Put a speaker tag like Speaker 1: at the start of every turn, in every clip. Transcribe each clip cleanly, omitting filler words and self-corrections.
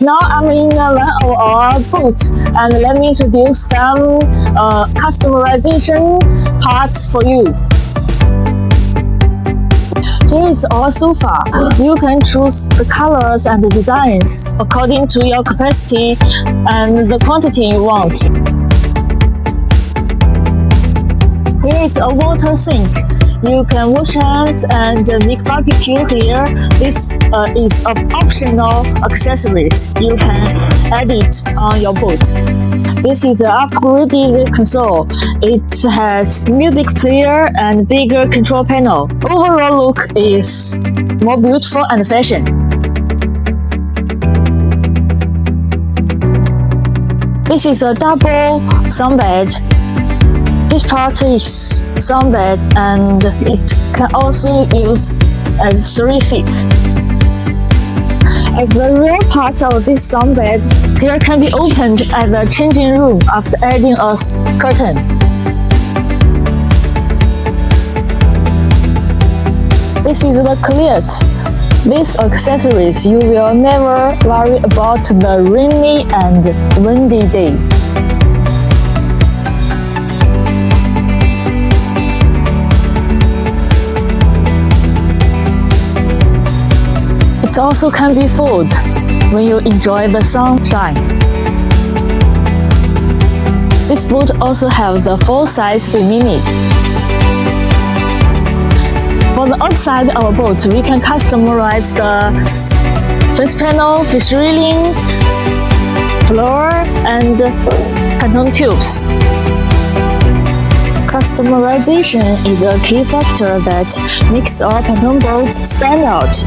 Speaker 1: Now I'm in one of our booths, and let me introduce some customization parts for you. Here is our sofa. You can choose the colors and the designs according to your capacity and the quantity you want. Here is a water sink. You can wash hands and make barbecue here. This is an optional accessories. You can add it on your boat. This is an upgraded console. It has music player and bigger control panel. Overall look is more beautiful and fashion. This is a double sunbed. This part is sunbed and it can also use as 3 seats. At the rear part of this sunbed, here can be opened as a changing room after adding a curtain. This is the cleats. These accessories you will never worry about the rainy and windy day. It also can be folded when you enjoy the sunshine. This boat also has the full-size bimini. For the outside of our boat, we can customize the face panel, fish railing, floor, and pontoon tubes. Customization is a key factor that makes our pontoon boats stand out.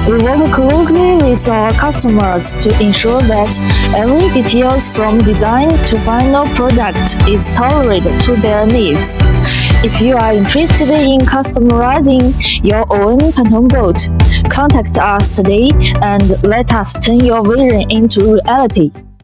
Speaker 1: We work closely with our customers to ensure that every detail from design to final product is tailored to their needs. If you are interested in customizing your own pontoon boat, contact us today and let us turn your vision into reality.